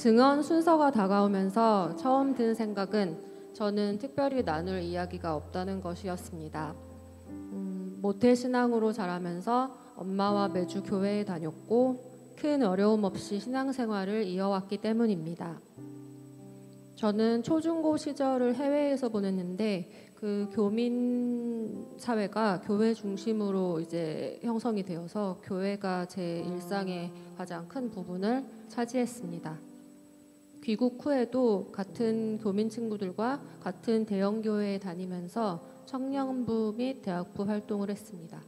증언 순서가 다가오면서 처음 든 생각은 저는 특별히 나눌 이야기가 없다는 것이었습니다. 모태신앙으로 자라면서 엄마와 매주 교회에 다녔고 큰 어려움 없이 신앙생활을 이어왔기 때문입니다. 저는 초중고 시절을 해외에서 보냈는데 그 교민 사회가 교회 중심으로 이제 형성이 되어서 교회가 제 일상의 가장 큰 부분을 차지했습니다. 귀국 후에도 같은 교민 친구들과 같은 대형 교회에 다니면서 청년부 및 대학부 활동을 했습니다.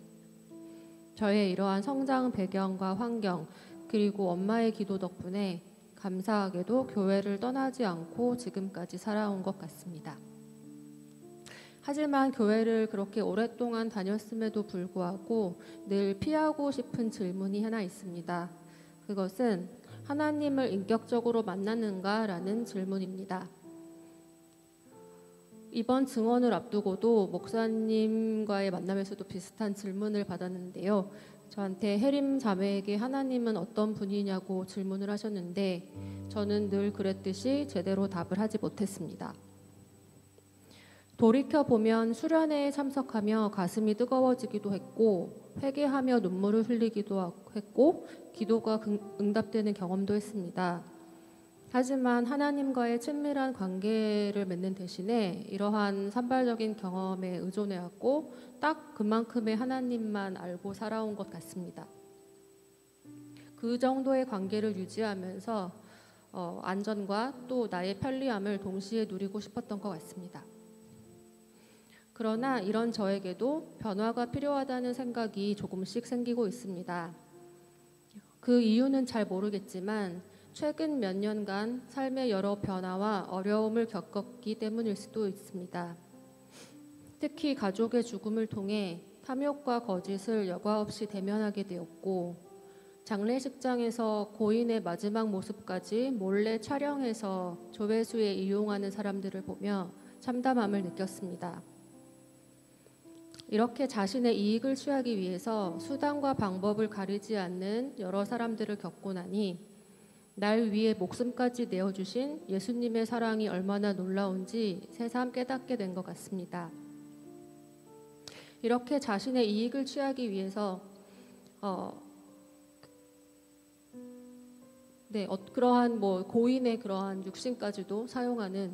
저의 이러한 성장 배경과 환경 그리고 엄마의 기도 덕분에 감사하게도 교회를 떠나지 않고 지금까지 살아온 것 같습니다. 하지만 교회를 그렇게 오랫동안 다녔음에도 불구하고 늘 피하고 싶은 질문이 하나 있습니다. 그것은 하나님을 인격적으로 만났는가라는 질문입니다. 이번 증언을 앞두고도 목사님과의 만남에서도 비슷한 질문을 받았는데요. 저한테 혜림 자매에게 하나님은 어떤 분이냐고 질문을 하셨는데 저는 늘 그랬듯이 제대로 답을 하지 못했습니다. 돌이켜보면 수련회에 참석하며 가슴이 뜨거워지기도 했고 회개하며 눈물을 흘리기도 했고 기도가 응답되는 경험도 했습니다. 하지만 하나님과의 친밀한 관계를 맺는 대신에 이러한 산발적인 경험에 의존해왔고 딱 그만큼의 하나님만 알고 살아온 것 같습니다. 그 정도의 관계를 유지하면서 안전과 또 나의 편리함을 동시에 누리고 싶었던 것 같습니다. 그러나 이런 저에게도 변화가 필요하다는 생각이 조금씩 생기고 있습니다. 그 이유는 잘 모르겠지만 최근 몇 년간 삶의 여러 변화와 어려움을 겪었기 때문일 수도 있습니다. 특히 가족의 죽음을 통해 탐욕과 거짓을 여과 없이 대면하게 되었고 장례식장에서 고인의 마지막 모습까지 몰래 촬영해서 조회수에 이용하는 사람들을 보며 참담함을 느꼈습니다. 이렇게 자신의 이익을 취하기 위해서 수단과 방법을 가리지 않는 여러 사람들을 겪고 나니 날 위해 목숨까지 내어주신 예수님의 사랑이 얼마나 놀라운지 새삼 깨닫게 된 것 같습니다. 이렇게 자신의 이익을 취하기 위해서 그러한 고인의 그러한 육신까지도 사용하는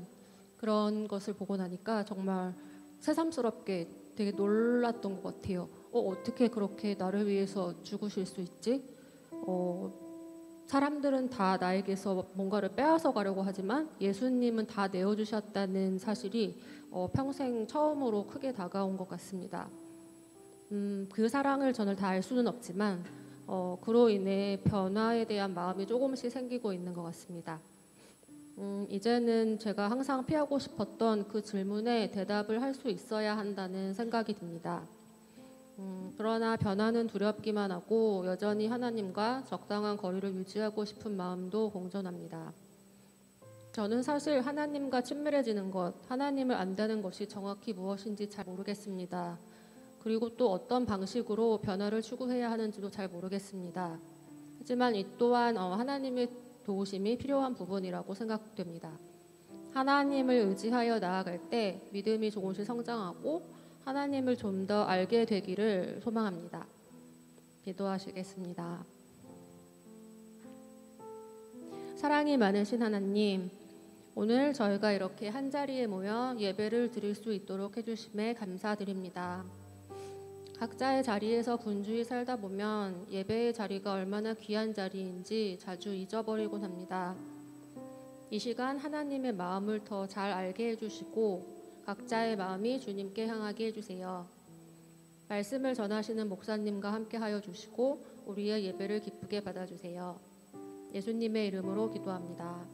그런 것을 보고 나니까 정말 새삼스럽게 되게 놀랐던 것 같아요. 어떻게 그렇게 나를 위해서 죽으실 수 있지? 사람들은 다 나에게서 뭔가를 빼앗아 가려고 하지만 예수님은 다 내어주셨다는 사실이 평생 처음으로 크게 다가온 것 같습니다. 그 사랑을 저는 다 알 수는 없지만 그로 인해 변화에 대한 마음이 조금씩 생기고 있는 것 같습니다. 이제는 제가 항상 피하고 싶었던 그 질문에 대답을 할 수 있어야 한다는 생각이 듭니다. 그러나 변화는 두렵기만 하고 여전히 하나님과 적당한 거리를 유지하고 싶은 마음도 공존합니다. 저는 사실 하나님과 친밀해지는 것, 하나님을 안다는 것이 정확히 무엇인지 잘 모르겠습니다. 그리고 또 어떤 방식으로 변화를 추구해야 하는지도 잘 모르겠습니다. 하지만 이 또한 하나님의 도우심이 필요한 부분이라고 생각됩니다. 하나님을 의지하여 나아갈 때 믿음이 조금씩 성장하고 하나님을 좀 더 알게 되기를 소망합니다. 기도하시겠습니다. 사랑이 많으신 하나님, 오늘 저희가 이렇게 한자리에 모여 예배를 드릴 수 있도록 해주심에 감사드립니다. 각자의 자리에서 분주히 살다 보면 예배의 자리가 얼마나 귀한 자리인지 자주 잊어버리곤 합니다. 이 시간 하나님의 마음을 더 잘 알게 해주시고 각자의 마음이 주님께 향하게 해주세요. 말씀을 전하시는 목사님과 함께 하여 주시고 우리의 예배를 기쁘게 받아주세요. 예수님의 이름으로 기도합니다.